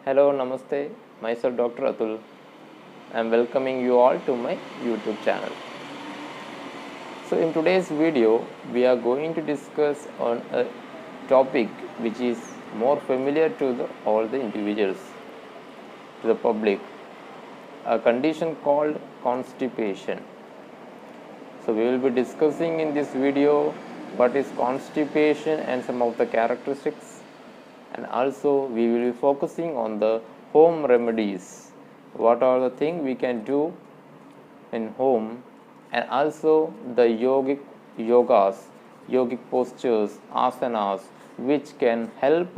Hello, Namaste. Myself Dr. Atul. I am welcoming you all to my YouTube channel. So in today's video, we are going to discuss on a topic which is more familiar to all the individuals, to the public, a condition called constipation. So we will be discussing in this video what is constipation and some of the characteristics, and also we will be focusing on the home remedies. What are the things we can do in home, and also the yogic postures, asanas, which can help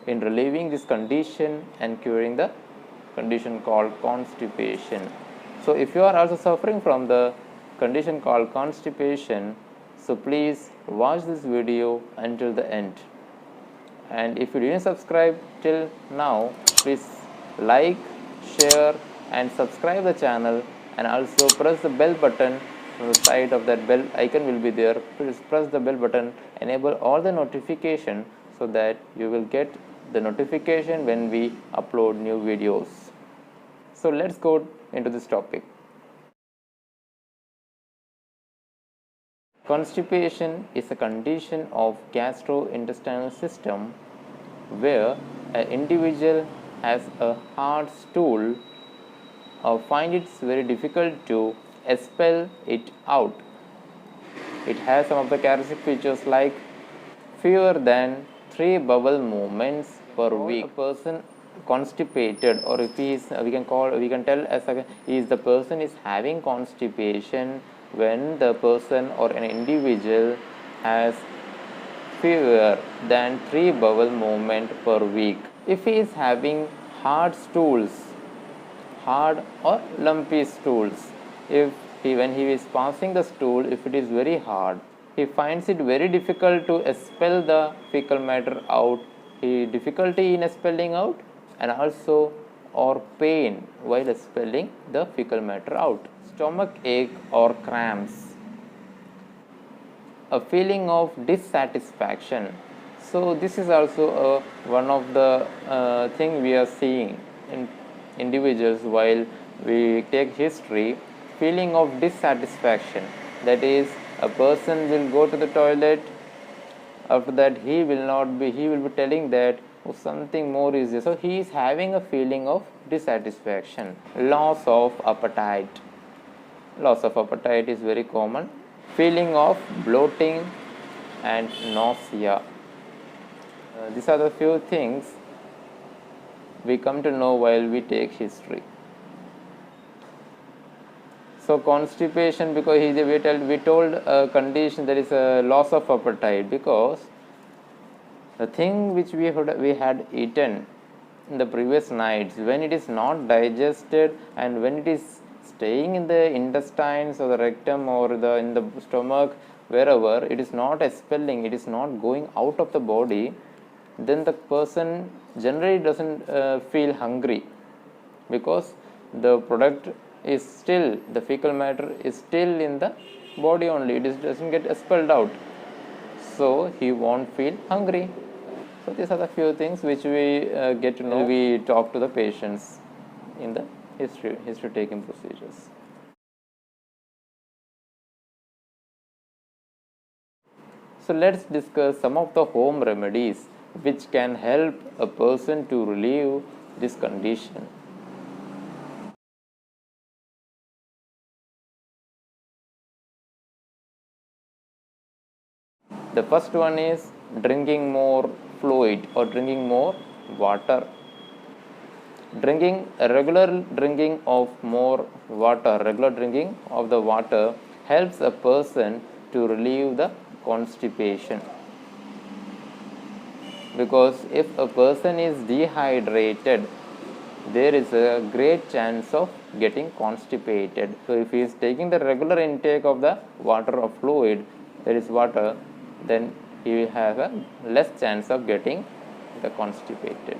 in relieving this condition and curing the condition called constipation. So if you are also suffering from the condition called constipation, so please watch this video until the end. And if you didn't subscribe till now, please like, share and subscribe the channel, and also press the bell button on the side of that bell icon will be there. Please press the bell button, enable all the notification so that you will get the notification when we upload new videos. So let's go into this topic. Constipation is a condition of gastrointestinal system where an individual has a hard stool or find it very difficult to expel it out. It has some of the characteristic features like fewer than 3 bowel movements per week. A person constipated, or if he is, we can tell as the person is having constipation when the person or an individual has fewer than 3 bowel movement per week. If he is having hard stools, hard or lumpy stools, when he is passing the stool, if it is very hard, he finds it very difficult to expel the fecal matter out, difficulty in expelling out, and also or pain while expelling the fecal matter out. Stomach ache or cramps, a feeling of dissatisfaction. So this is also one of the thing we are seeing in individuals while we take history. Feeling of dissatisfaction, that is, a person will go to the toilet, after that he will be telling that something more is there, so he is having a feeling of dissatisfaction. Loss of appetite is very common. Feeling of bloating and nausea. These are the few things we come to know while we take history. So constipation, because we told a condition, there is a loss of appetite, because the thing which we had eaten in the previous nights, when it is not digested and when it is staying in the intestines or the rectum or in the stomach, wherever it is not expelling, it is not going out of the body, then the person generally doesn't feel hungry, because the product is still, the fecal matter is still in the body only, it doesn't get expelled out, so he won't feel hungry. So these are the few things which we get to know. We talk to the patients in the history taking procedures. So let's discuss some of the home remedies which can help a person to relieve this condition. The first one is drinking more fluid or drinking more water. Regular drinking of the water helps a person to relieve the constipation, because if a person is dehydrated, there is a great chance of getting constipated. So if he is taking the regular intake of the water or fluid, there is water, then he will have a less chance of getting the constipated.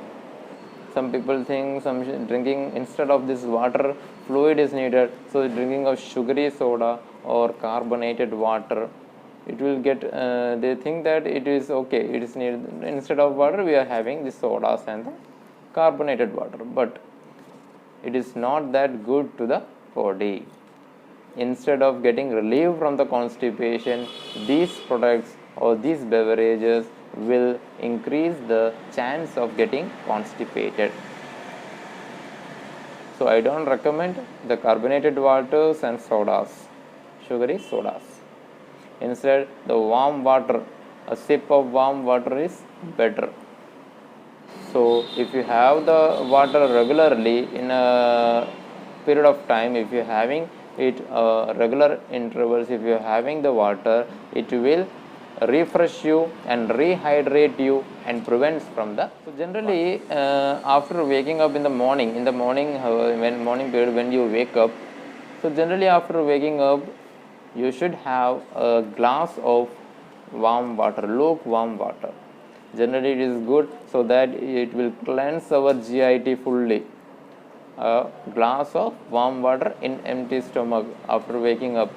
Some people think drinking instead of this water, fluid is needed, so drinking of sugary soda or carbonated water, it will get, they think that it is okay, it is needed. Instead of water, we are having the sodas and the carbonated water, but it is not that good to the body. Instead of getting relief from the constipation, these products or these beverages will increase the chance of getting constipated. So I don't recommend the carbonated waters and sodas, sugary sodas. Instead, the warm water, a sip of warm water is better. So if you have the water regularly in a period of time, if you're having it regular intervals, if you're having the water, it will refresh you and rehydrate you and prevents from the. So generally after waking up in the morning when morning period, when you wake up, so generally after waking up you should have a glass of warm water, lukewarm water. Generally it is good so that it will cleanse our GIT fully. A glass of warm water in empty stomach after waking up,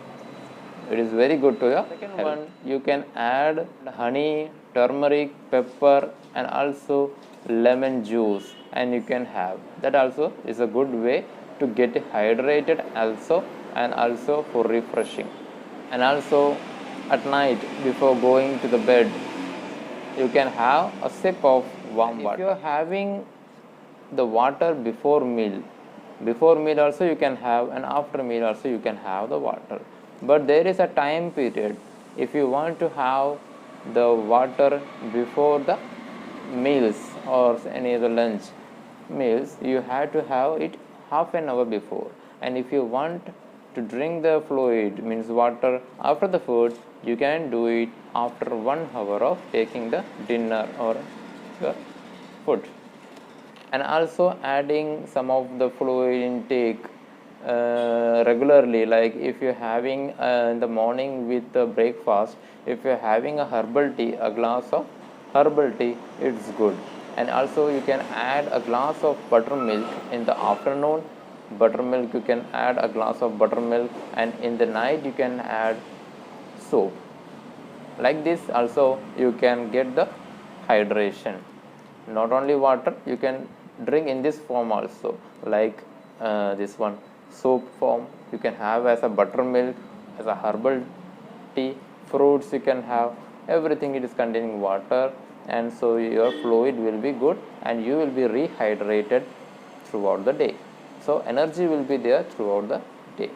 it is very good to your second one. You can add honey, turmeric, pepper and also lemon juice, and you can have that. Also is a good way to get hydrated also, and also for refreshing. And also at night before going to the bed, you can have a sip of warm water. If you are having the water before meal also you can have, and after meal also you can have the water. But there is a time period. If you want to have the water before the meals or any other lunch meals, you have to have it half an hour before. And if you want to drink the fluid, means water, after the food, you can do it after 1 hour of taking the dinner or the food. And also adding some of the fluid intake regularly, like if you're having in the morning with the breakfast, if you're having a herbal tea, a glass of herbal tea, it's good. And also you can add a glass of buttermilk in the afternoon. Buttermilk, you can add a glass of buttermilk, and in the night you can add soap. Like this also you can get the hydration. Not only water, you can drink in this form also, like this one, soap form you can have as a buttermilk, as a herbal tea, fruits you can have, everything it is containing water, and so your fluid will be good and you will be rehydrated throughout the day. So energy will be there throughout the day,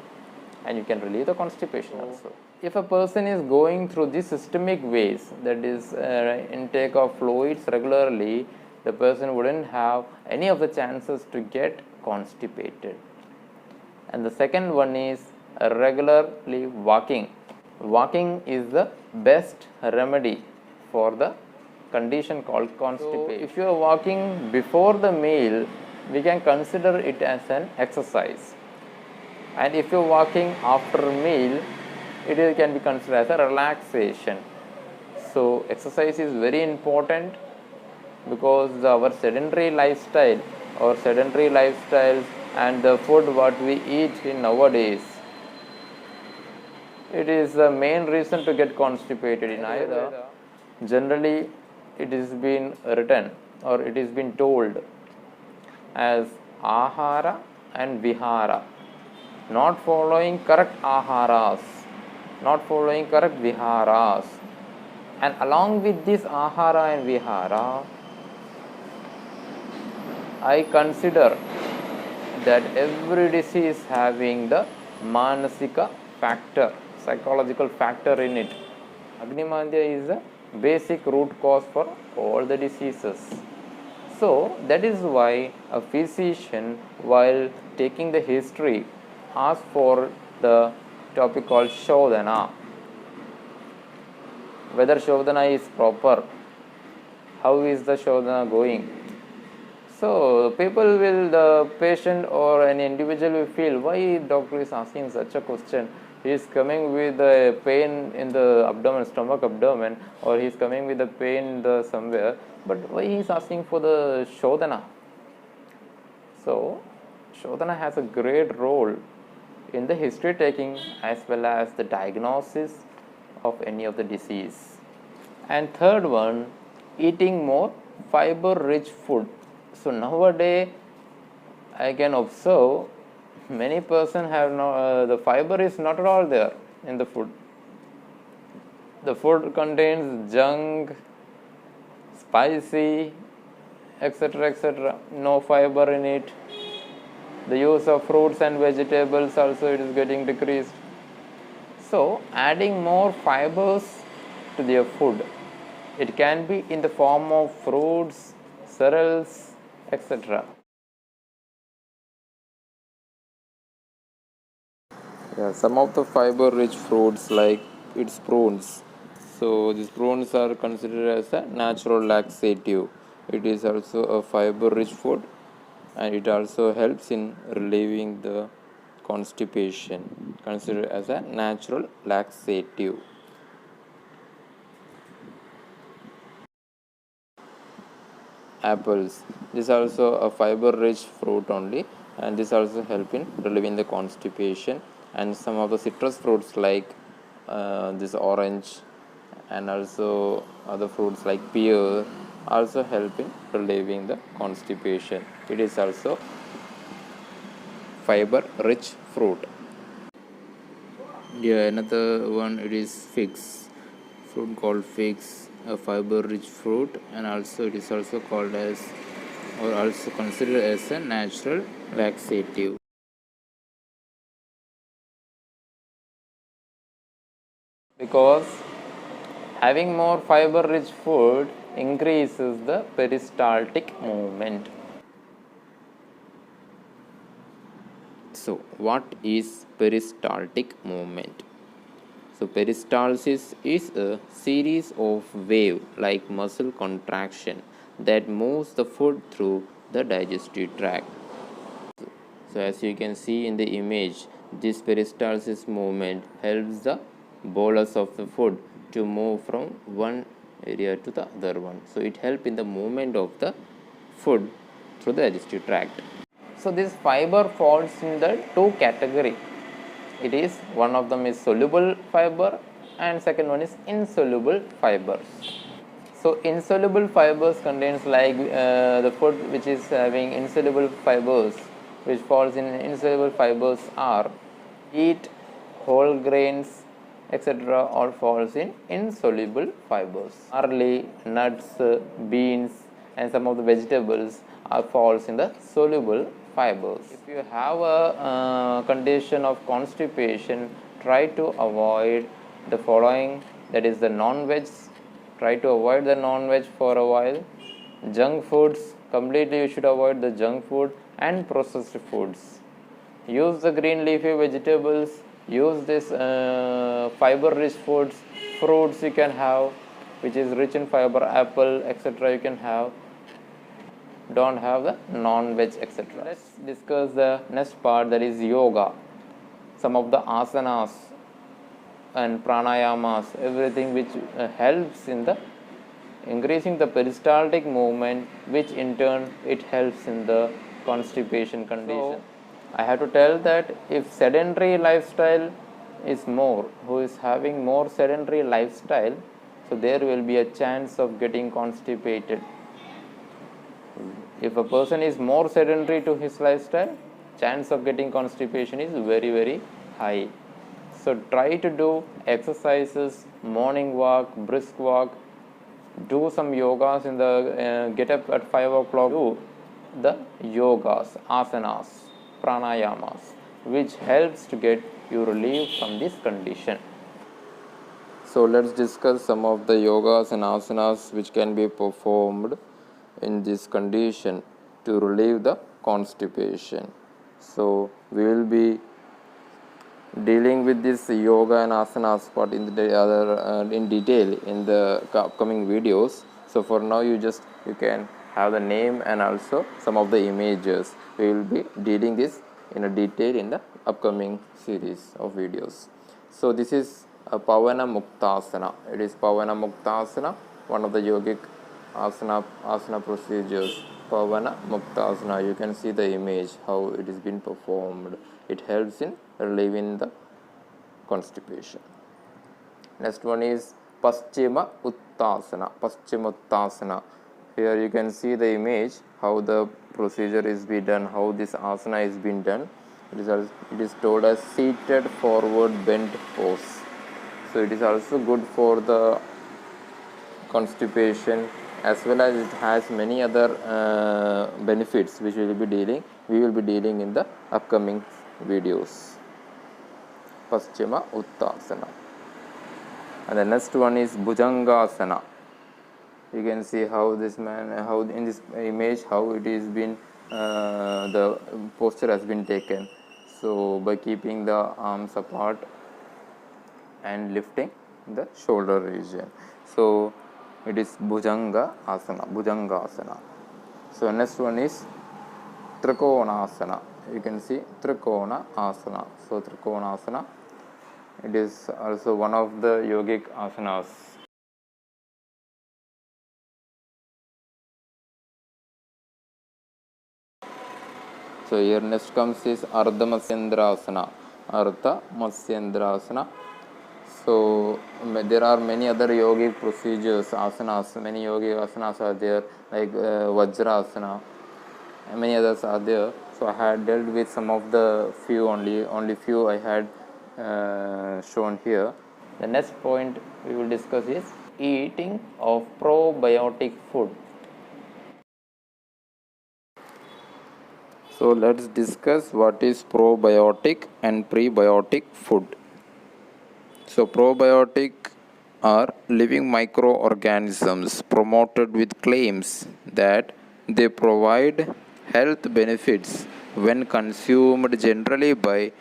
and you can relieve the constipation also. If a person is going through these systemic ways, that is intake of fluids regularly, the person wouldn't have any of the chances to get constipated. And the second one is regularly walking. Walking is the best remedy for the condition called constipation. So if you are walking before the meal, we can consider it as an exercise. And if you are walking after meal, it can be considered as a relaxation. So exercise is very important, because our sedentary lifestyle or sedentary lifestyles and the food what we eat in nowadays, it is the main reason to get constipated. In Ayurveda, generally it is been written or it is been told as ahara and vihara, not following correct aharas, not following correct viharas. And along with this ahara and vihara, I consider that every disease having the manasika factor, psychological factor in it. Agni-mandya is the basic root cause for all the diseases. So that is why a physician, while taking the history, asks for the topic called Shodhana. Whether Shodhana is proper, how is the Shodhana going? So people will, the patient or an individual will feel, why doctor is asking such a question? He is coming with a pain in the abdomen, stomach abdomen, or he is coming with a pain in the somewhere, but why he is asking for the Shodhana? So Shodhana has a great role in the history taking as well as the diagnosis of any of the disease. And third one, eating more fiber rich food. So nowadays I can observe many person have no the fiber is not at all there in the food. The food contains junk, spicy, etc., etc. No fiber in it. The use of fruits and vegetables also it is getting decreased. So adding more fibers to their food. It can be in the form of fruits, cereals, etc. Yeah, some of the fiber-rich fruits like its prunes. So these prunes are considered as a natural laxative. It is also a fiber-rich food, and it also helps in relieving the constipation. Considered as a natural laxative. Apples. This is also a fiber-rich fruit only, and this also help in relieving the constipation. And some of the citrus fruits like this orange, and also other fruits like pear also help in relieving the constipation. It is also fiber-rich fruit. Yeah, another one it is figs. Fruit called figs, a fiber-rich fruit, and also it is also called as or also considered as a natural laxative. Because having more fiber-rich food increases the peristaltic movement. So, what is peristaltic movement? So, peristalsis is a series of wave-like muscle contraction that moves the food through the digestive tract. So, as you can see in the image, this peristalsis movement helps the bolus of the food to move from one area to the other one. So, it helps in the movement of the food through the digestive tract. So, this fiber falls in the two category. It is one of them is soluble fiber and second one is insoluble fibers. So insoluble fibers contains like the food which is having insoluble fibers, which falls in insoluble fibers are wheat, whole grains, etc. all falls in insoluble fibers. Barley, nuts, beans and some of the vegetables are falls in the soluble fibers. If you have a condition of constipation, try to avoid the following, that is the non-veg. Try to avoid the non-veg for a while. Junk foods, completely you should avoid the junk food and processed foods. Use the green leafy vegetables, use this fiber-rich foods, fruits you can have, which is rich in fiber, apple, etc. you can have. Don't have the non-veg, etc. Let's discuss the next part, that is yoga. Some of the asanas and pranayamas, everything which helps in the increasing the peristaltic movement, which in turn it helps in the constipation condition. So, I have to tell that if sedentary lifestyle is more, who is having more sedentary lifestyle, so there will be a chance of getting constipated. If a person is more sedentary to his lifestyle, chance of getting constipation is very, very high. So try to do exercises, morning walk, brisk walk, do some yogas in the get up at 5 o'clock, do the yogas, asanas, pranayamas, which helps to get you relieved from this condition. So let's discuss some of the yogas and asanas which can be performed in this condition to relieve the constipation. So we will be dealing with this yoga and asanas part in the other in detail in the upcoming videos. So for now you can have the name and also some of the images. We will be dealing this in a detail in the upcoming series of videos. So this is a Pavana Muktasana. It is Pavana Muktasana, one of the yogic asana procedures. Pavana Muktasana. You can see the image how it is been performed. It helps in relieving the constipation. Next one is Paschima Uttasana. Paschima Uttasana. here you can see the image how the procedure is being done, how this asana is being done. It is told as seated forward bent pose. So it is also good for the constipation, as well as it has many other benefits which we will be dealing in the upcoming videos. Paschima Uttasana. And the next one is Bhujangasana. You can see how this man, how in this image, how it is been, the posture has been taken. So by keeping the arms apart and lifting the shoulder region. So it is Bhujanga Asana. So next one is Trikona Asana. You can see Trikona Asana. So Trikona Asana, it is also one of the yogic asanas. So here next comes is Ardha Matsyendrasana. So there are many other yogic procedures, asanas. Many yogic asanas are there, like Vajrasana, and many others are there. So I had dealt with some of the few only few I had shown here. The next point we will discuss is eating of probiotic food. So let's discuss what is probiotic and prebiotic food. So probiotic are living microorganisms promoted with claims that they provide health benefits when consumed, generally by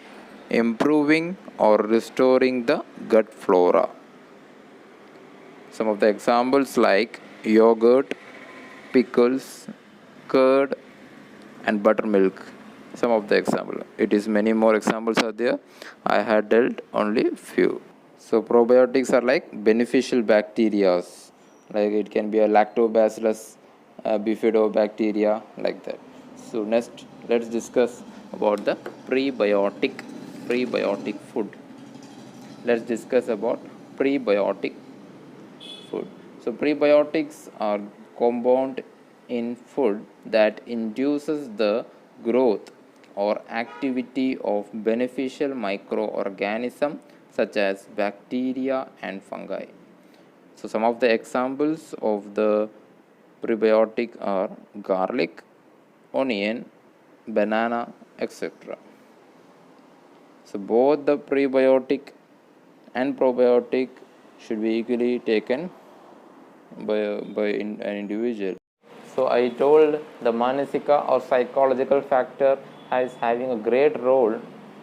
improving or restoring the gut flora. Some of the examples like yogurt, pickles, curd, and buttermilk. Some of the examples. It is many more examples are there. I had dealt only few. So probiotics are like beneficial bacteria, like it can be a lactobacillus bifidobacteria, like that. So next, let's discuss about the prebiotic food. Let's discuss about prebiotic food. So prebiotics are compound in food that induces the growth or activity of beneficial microorganisms such as bacteria and fungi. So some of the examples of the prebiotic are garlic, onion, banana, etc. So both the prebiotic and probiotic should be equally taken by an individual. So I told the manasika or psychological factor is having a great role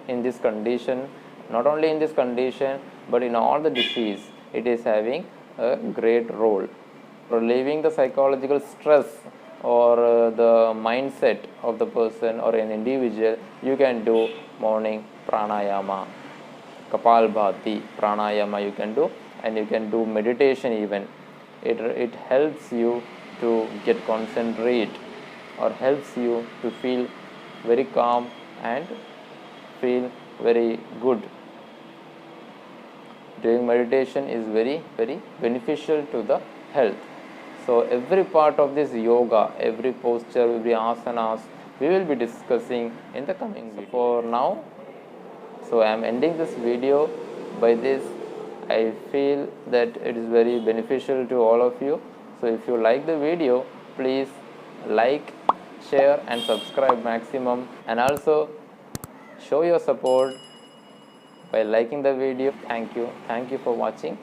in this condition. Not only in this condition, but in all the disease, it is having a great role. Relieving the psychological stress or the mindset of the person or an individual, you can do morning pranayama, kapalbhati pranayama you can do, and you can do meditation even. It helps you to get concentrate or helps you to feel very calm and feel very good. Doing meditation is very beneficial to the health. So every part of this yoga, every posture, every asanas, we will be discussing in the coming video. For now, so I am ending this video by this. I feel that it is very beneficial to all of you. So if you like the video, please like, share and subscribe maximum, and also show your support by liking the video. Thank you for watching.